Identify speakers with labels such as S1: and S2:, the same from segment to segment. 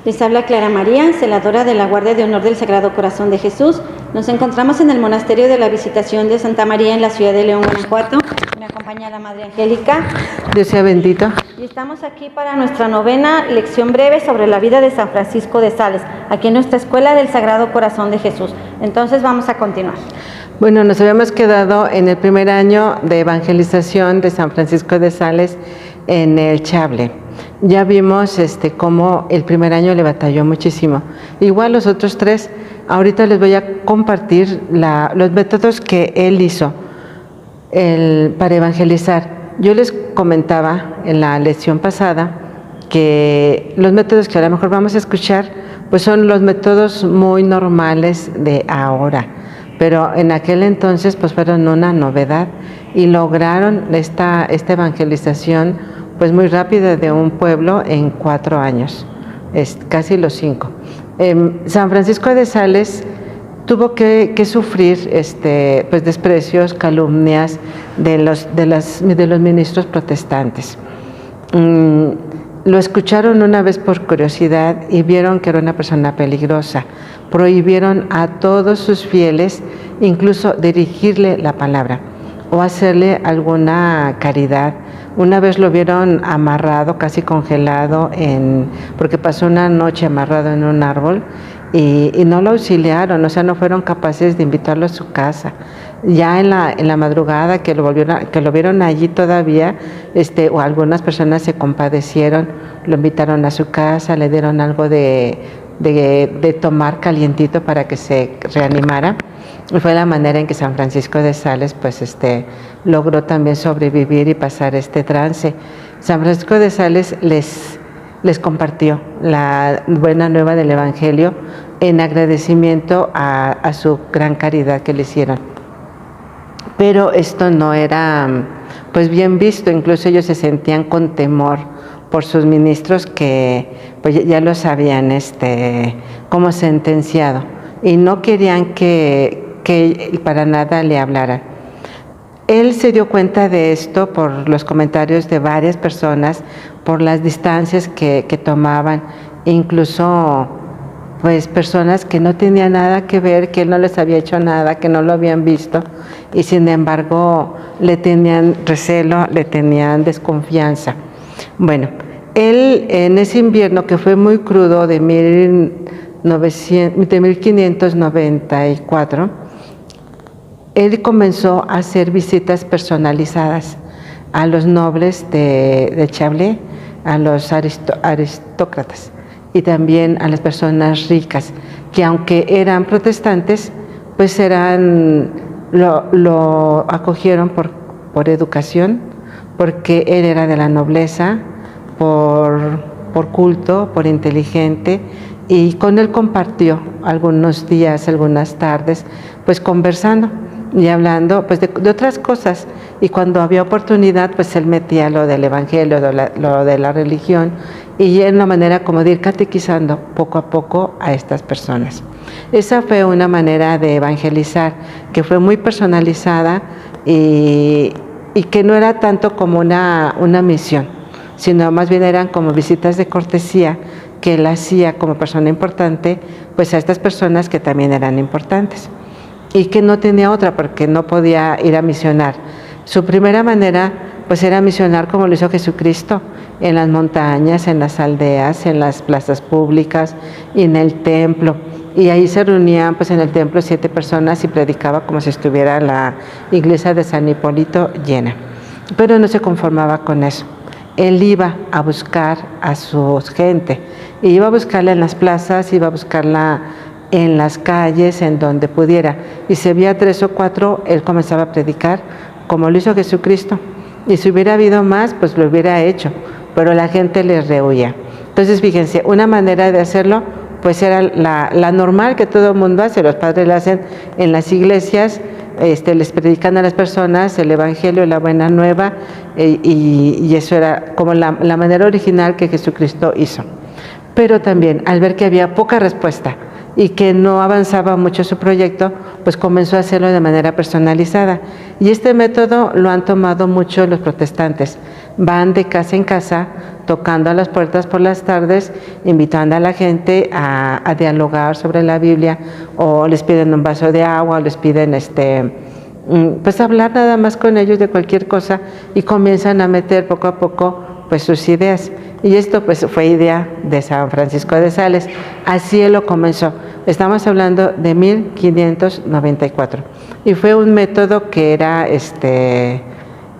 S1: Les habla Clara María, celadora de la Guardia de Honor del Sagrado Corazón de Jesús. Nos encontramos en el Monasterio de la Visitación de Santa María en la ciudad de León, Guanajuato. Me acompaña la Madre Angélica.
S2: Dios sea bendito.
S1: Y estamos aquí para nuestra novena lección breve sobre la vida de San Francisco de Sales, aquí en nuestra Escuela del Sagrado Corazón de Jesús. Entonces vamos a continuar.
S2: Bueno, nos habíamos quedado en el primer año de evangelización de San Francisco de Sales en el Chable. Ya vimos cómo el primer año le batalló muchísimo. Igual los otros tres, ahorita les voy a compartir los métodos que él hizo para evangelizar. Yo les comentaba en la lección pasada que los métodos que a lo mejor vamos a escuchar pues son los métodos muy normales de ahora, pero en aquel entonces pues fueron una novedad y lograron esta evangelización pues muy rápida de un pueblo en 4 años, casi los 5. San Francisco de Sales tuvo que sufrir pues desprecios, calumnias de los ministros protestantes. Lo escucharon una vez por curiosidad y vieron que era una persona peligrosa. Prohibieron a todos sus fieles incluso dirigirle la palabra o hacerle alguna caridad. Una vez lo vieron amarrado, casi congelado, porque pasó una noche amarrado en un árbol y no lo auxiliaron, o sea, no fueron capaces de invitarlo a su casa. Ya en la madrugada que lo vieron allí todavía, o algunas personas se compadecieron, lo invitaron a su casa, le dieron algo de tomar calientito para que se reanimara. Y fue la manera en que San Francisco de Sales pues logró también sobrevivir y pasar este trance. San Francisco de Sales les compartió la buena nueva del Evangelio en agradecimiento a su gran caridad que le hicieron. Pero esto no era pues bien visto, incluso ellos se sentían con temor por sus ministros que pues ya los habían como sentenciado y no querían que para nada le hablaran. Él se dio cuenta de esto por los comentarios de varias personas, por las distancias que tomaban, incluso pues personas que no tenían nada que ver, que él no les había hecho nada, que no lo habían visto y sin embargo le tenían recelo, le tenían desconfianza. Bueno, él en ese invierno que fue muy crudo de 1594, él comenzó a hacer visitas personalizadas a los nobles de Chablé, a los aristócratas y también a las personas ricas, que aunque eran protestantes, pues lo acogieron por educación, porque él era de la nobleza, por culto, por inteligente, y con él compartió algunos días, algunas tardes, pues conversando y hablando pues de otras cosas, y cuando había oportunidad pues él metía lo del evangelio, lo de la religión, y en una manera como de ir catequizando poco a poco a estas personas. Esa fue una manera de evangelizar que fue muy personalizada y que no era tanto como una misión, sino más bien eran como visitas de cortesía que él hacía como persona importante pues a estas personas que también eran importantes y que no tenía otra porque no podía ir a misionar. Su primera manera pues era misionar como lo hizo Jesucristo, en las montañas, en las aldeas, en las plazas públicas y en el templo. Y ahí se reunían pues en el templo 7 personas y predicaba como si estuviera la iglesia de San Hipólito llena. Pero no se conformaba con eso. Él iba a buscar a su gente, y iba a buscarla en las plazas, iba a buscarla en las calles, en donde pudiera, y si había 3 o 4, él comenzaba a predicar como lo hizo Jesucristo, y si hubiera habido más, pues lo hubiera hecho, pero la gente le rehuía. Entonces fíjense, una manera de hacerlo pues era la normal que todo el mundo hace, los padres la hacen en las iglesias, les predican a las personas el evangelio, la buena nueva, y eso era como la manera original que Jesucristo hizo. Pero también al ver que había poca respuesta y que no avanzaba mucho su proyecto, pues comenzó a hacerlo de manera personalizada. Y este método lo han tomado mucho los protestantes. Van de casa en casa tocando a las puertas por las tardes, invitando a la gente a dialogar sobre la Biblia, o les piden un vaso de agua, o les piden pues hablar nada más con ellos de cualquier cosa, y comienzan a meter poco a poco pues sus ideas. Y esto pues fue idea de San Francisco de Sales. Así él lo comenzó. Estamos hablando de 1594. Y fue un método que era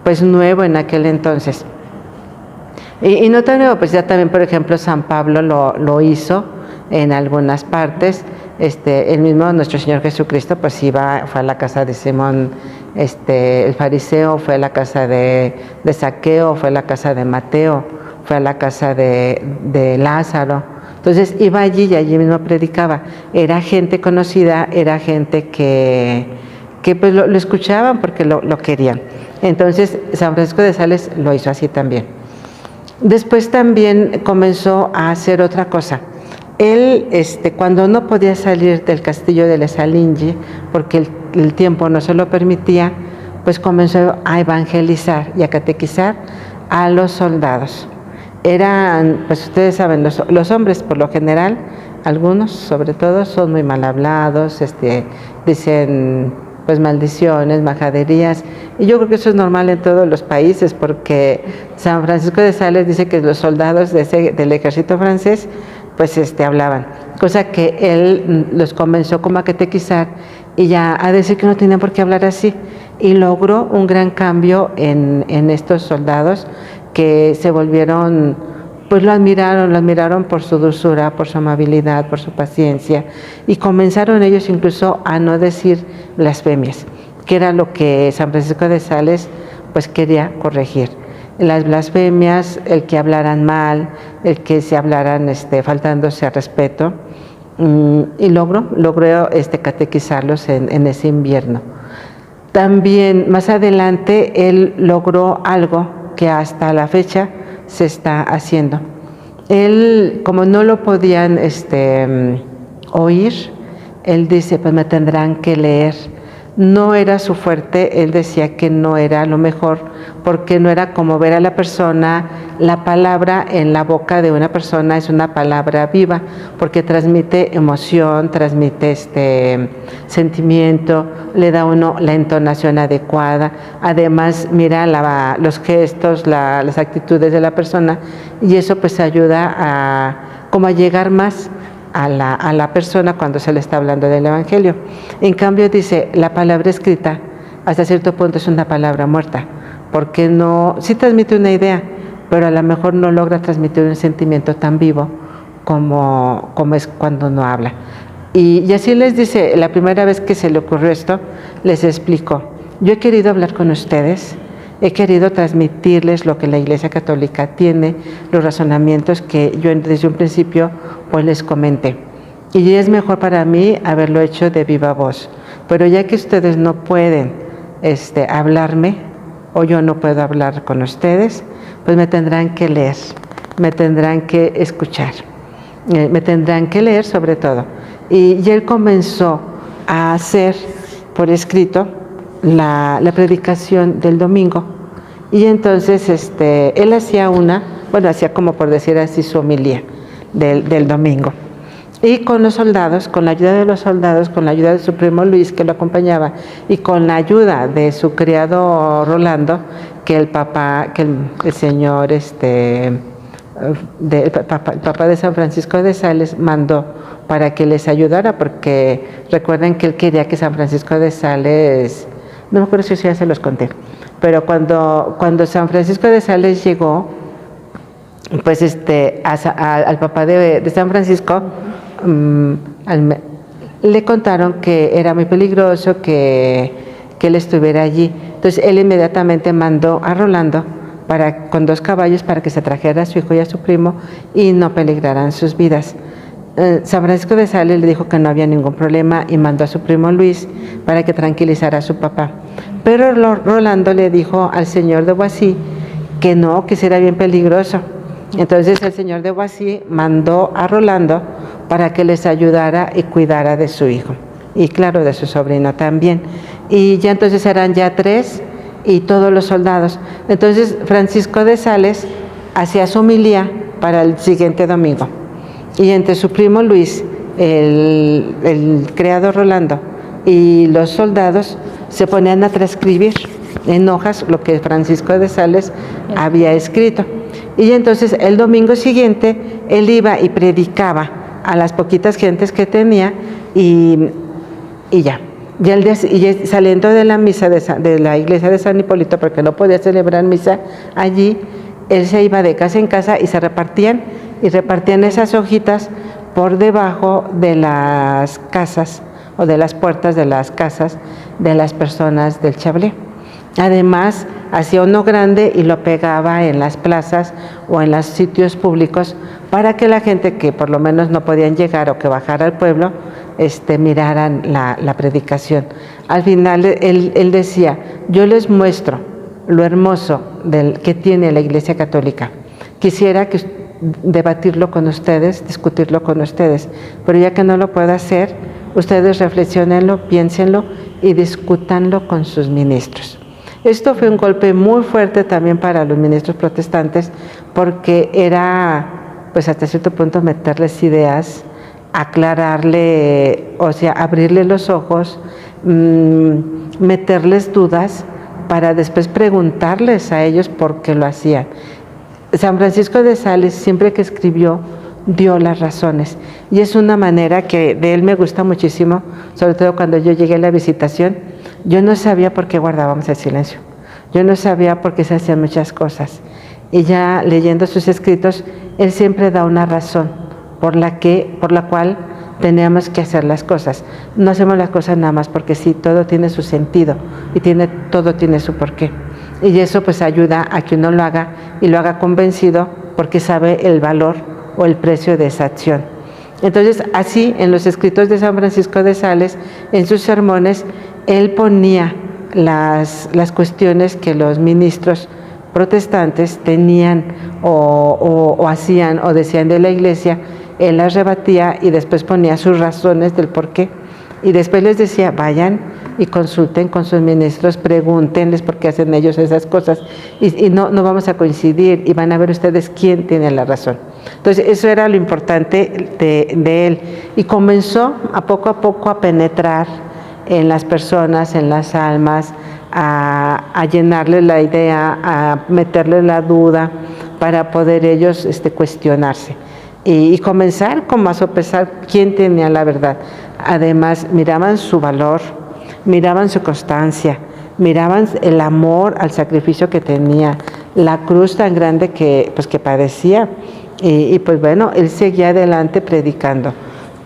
S2: pues nuevo en aquel entonces. Y no tan nuevo, pues ya también, por ejemplo, San Pablo lo hizo en algunas partes. El mismo nuestro Señor Jesucristo pues fue a la casa de Simón el fariseo, fue a la casa de Zaqueo, fue a la casa de Mateo, fue a la casa de Lázaro. Entonces iba allí y allí mismo predicaba. Era gente conocida, era gente que pues lo escuchaban porque lo querían. Entonces San Francisco de Sales lo hizo así también. Después también comenzó a hacer otra cosa. Él, cuando no podía salir del castillo de Les Aligny, porque el tiempo no se lo permitía, pues comenzó a evangelizar y a catequizar a los soldados. Eran, pues ustedes saben, los hombres por lo general, algunos sobre todo, son muy mal hablados, dicen pues maldiciones, majaderías, y yo creo que eso es normal en todos los países, porque San Francisco de Sales dice que los soldados del ejército francés pues hablaban, cosa que él los comenzó como a catequizar y ya a decir que no tenían por qué hablar así, y logró un gran cambio en estos soldados, que se volvieron, pues lo admiraron por su dulzura, por su amabilidad, por su paciencia, y comenzaron ellos incluso a no decir blasfemias, que era lo que San Francisco de Sales pues quería corregir. Las blasfemias, el que hablaran mal, el que se hablaran faltándose al respeto, y logró catequizarlos en ese invierno. También más adelante él logró algo que hasta la fecha se está haciendo. Él, como no lo podían oír, él dice, pues me tendrán que leer. No era su fuerte, él decía que no era lo mejor, porque no era como ver a la persona. La palabra en la boca de una persona es una palabra viva, porque transmite emoción, transmite sentimiento, le da a uno la entonación adecuada. Además, mira los gestos, las actitudes de la persona, y eso pues ayuda como a llegar más a la persona cuando se le está hablando del Evangelio. En cambio, dice, la palabra escrita hasta cierto punto es una palabra muerta, porque sí transmite una idea, pero a lo mejor no logra transmitir un sentimiento tan vivo como es cuando no habla. Y así les dice, la primera vez que se le ocurrió esto, les explicó, yo he querido hablar con ustedes, he querido transmitirles lo que la Iglesia Católica tiene, los razonamientos que yo desde un principio pues les comenté. Y es mejor para mí haberlo hecho de viva voz. Pero ya que ustedes no pueden hablarme, o yo no puedo hablar con ustedes, pues me tendrán que leer, me tendrán que escuchar, me tendrán que leer sobre todo. Y él comenzó a hacer por escrito la predicación del domingo, y entonces él hacía hacía como por decir así su homilía del domingo, y con los soldados, con la ayuda de los soldados, con la ayuda de su primo Luis que lo acompañaba, y con la ayuda de su criado Rolando, que el papá de San Francisco de Sales mandó para que les ayudara, porque recuerden que él quería que San Francisco de Sales, no me acuerdo si ya se los conté, pero cuando San Francisco de Sales llegó, pues al papá de San Francisco, le contaron que era muy peligroso que él estuviera allí. Entonces él inmediatamente mandó a Rolando con 2 caballos para que se trajera a su hijo y a su primo y no peligraran sus vidas. San Francisco de Sales le dijo que no había ningún problema y mandó a su primo Luis para que tranquilizara a su papá. Pero Rolando le dijo al señor de Boissy que no, que era bien peligroso. Entonces el señor de Boissy mandó a Rolando para que les ayudara y cuidara de su hijo, y claro, de su sobrino también. Y ya entonces eran ya 3 y todos los soldados. Entonces Francisco de Sales hacía su homilía para el siguiente domingo. Y entre su primo Luis, el criado Rolando y los soldados se ponían a transcribir en hojas lo que Francisco de Sales había escrito. Y entonces el domingo siguiente él iba y predicaba a las poquitas gentes que tenía y ya. Y saliendo de la misa de la iglesia de San Hipólito, porque no podía celebrar misa allí, él se iba de casa en casa y se repartían esas hojitas por debajo de las casas o de las puertas de las casas de las personas del Chablé. Además, hacía uno grande y lo pegaba en las plazas o en los sitios públicos para que la gente que por lo menos no podían llegar o que bajara al pueblo, miraran la predicación. Al final él decía, yo les muestro lo hermoso que tiene la Iglesia Católica. Quisiera debatirlo con ustedes, discutirlo con ustedes, pero ya que no lo puedo hacer, ustedes reflexionenlo, piénsenlo y discútanlo con sus ministros. Esto fue un golpe muy fuerte también para los ministros protestantes porque era, pues hasta cierto punto, meterles ideas, aclararle, o sea, abrirle los ojos, meterles dudas para después preguntarles a ellos por qué lo hacían. San Francisco de Sales, siempre que escribió, dio las razones. Y es una manera que de él me gusta muchísimo, sobre todo cuando yo llegué a la visitación. Yo no sabía por qué guardábamos el silencio. Yo no sabía por qué se hacían muchas cosas. Y ya leyendo sus escritos, él siempre da una razón por la cual teníamos que hacer las cosas. No hacemos las cosas nada más porque sí, todo tiene su sentido y todo tiene su porqué. Y eso pues ayuda a que uno lo haga y lo haga convencido porque sabe el valor o el precio de esa acción. Entonces, así en los escritos de San Francisco de Sales, en sus sermones, él ponía las cuestiones que los ministros protestantes tenían o hacían o decían de la Iglesia, él las rebatía y después ponía sus razones del por qué. Y después les decía, vayan y consulten con sus ministros, pregúntenles por qué hacen ellos esas cosas. Y no vamos a coincidir y van a ver ustedes quién tiene la razón. Entonces, eso era lo importante de él. Y comenzó a poco a penetrar en las personas, en las almas, a llenarles la idea, a meterles la duda para poder ellos cuestionarse. Y comenzar como a sopesar quién tenía la verdad. Además, miraban su valor, miraban su constancia, miraban el amor al sacrificio que tenía, la cruz tan grande que padecía. Y pues bueno, él seguía adelante predicando.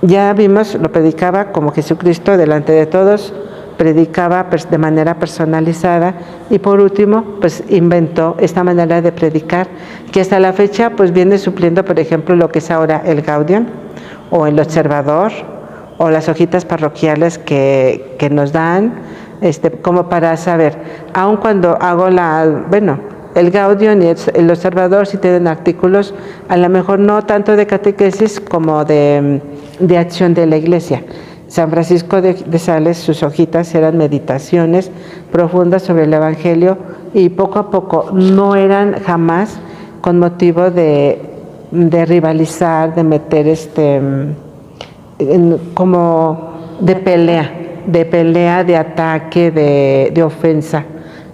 S2: Ya vimos, lo predicaba como Jesucristo delante de todos, predicaba de manera personalizada y por último pues inventó esta manera de predicar que hasta la fecha pues viene supliendo, por ejemplo, lo que es ahora el Gaudium o el Observador o las hojitas parroquiales que nos dan como para saber, aun cuando hago el Gaudium y el Observador sí tienen artículos, a lo mejor no tanto de catequesis como de acción de la Iglesia. San Francisco de Sales, sus hojitas eran meditaciones profundas sobre el Evangelio y poco a poco no eran jamás con motivo de rivalizar, de meter como de pelea, de ataque, de ofensa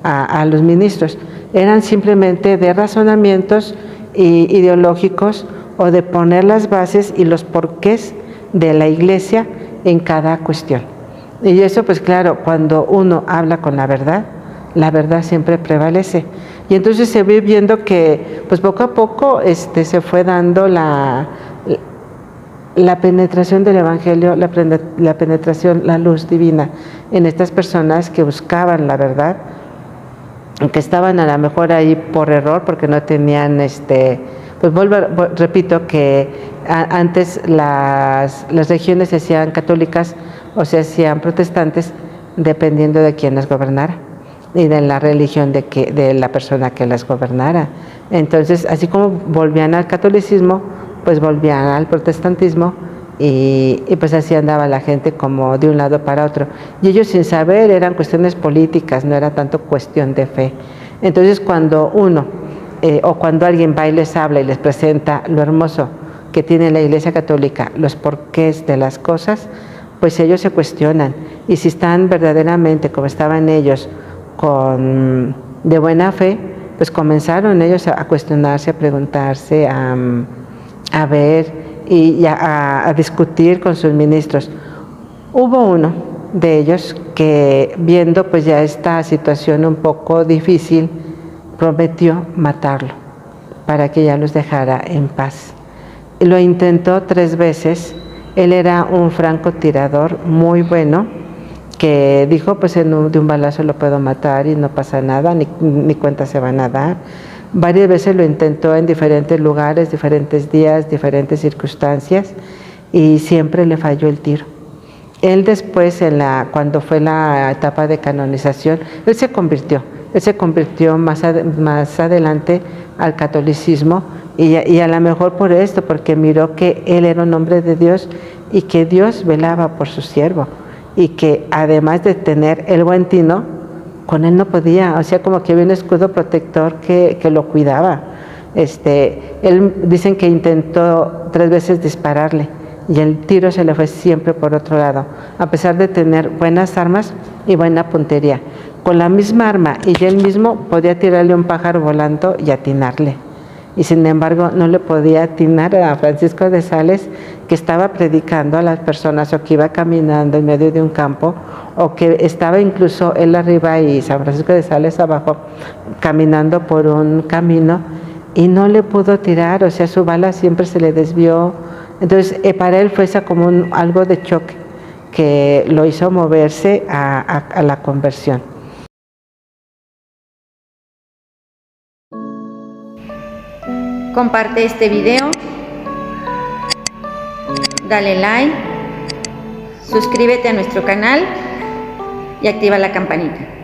S2: a los ministros. Eran simplemente de razonamientos ideológicos o de poner las bases y los porqués de la Iglesia en cada cuestión. Y eso pues claro, cuando uno habla con la verdad siempre prevalece. Y entonces se ve viendo que pues poco a poco se fue dando la penetración del Evangelio, la penetración, la luz divina en estas personas que buscaban la verdad, que estaban a lo mejor ahí por error porque no tenían pues repito que antes las regiones se hacían católicas o se hacían protestantes dependiendo de quién las gobernara y de la religión de la persona que las gobernara. Entonces, así como volvían al catolicismo, pues volvían al protestantismo y pues así andaba la gente como de un lado para otro. Y ellos sin saber eran cuestiones políticas, no era tanto cuestión de fe. Entonces, cuando uno o cuando alguien va y les habla y les presenta lo hermoso que tiene la Iglesia Católica, los porqués de las cosas, pues ellos se cuestionan. Y si están verdaderamente como estaban ellos, de buena fe, pues comenzaron ellos a cuestionarse, a preguntarse, a ver y a discutir con sus ministros. Hubo uno de ellos que, viendo pues ya esta situación un poco difícil, prometió matarlo para que ya los dejara en paz. Lo intentó 3 veces. Él era un francotirador muy bueno, que dijo, pues de un balazo lo puedo matar y no pasa nada, ni cuenta se van a dar. Varias veces lo intentó en diferentes lugares, diferentes días, diferentes circunstancias, y siempre le falló el tiro. Él después, cuando fue la etapa de canonización, él se convirtió más adelante al catolicismo, y a lo mejor por esto, porque miró que él era un hombre de Dios y que Dios velaba por su siervo, y que además de tener el buen tino, con él no podía, o sea, como que había un escudo protector que lo cuidaba. Él dicen que intentó 3 veces dispararle y el tiro se le fue siempre por otro lado, a pesar de tener buenas armas y buena puntería. Con la misma arma y él mismo podía tirarle un pájaro volando y atinarle. Y sin embargo no le podía atinar a Francisco de Sales, que estaba predicando a las personas, o que iba caminando en medio de un campo, o que estaba incluso él arriba y San Francisco de Sales abajo, caminando por un camino, y no le pudo tirar, o sea, su bala siempre se le desvió. Entonces para él fue esa como algo de choque que lo hizo moverse a la conversión.
S1: Comparte este video, dale like, suscríbete a nuestro canal y activa la campanita.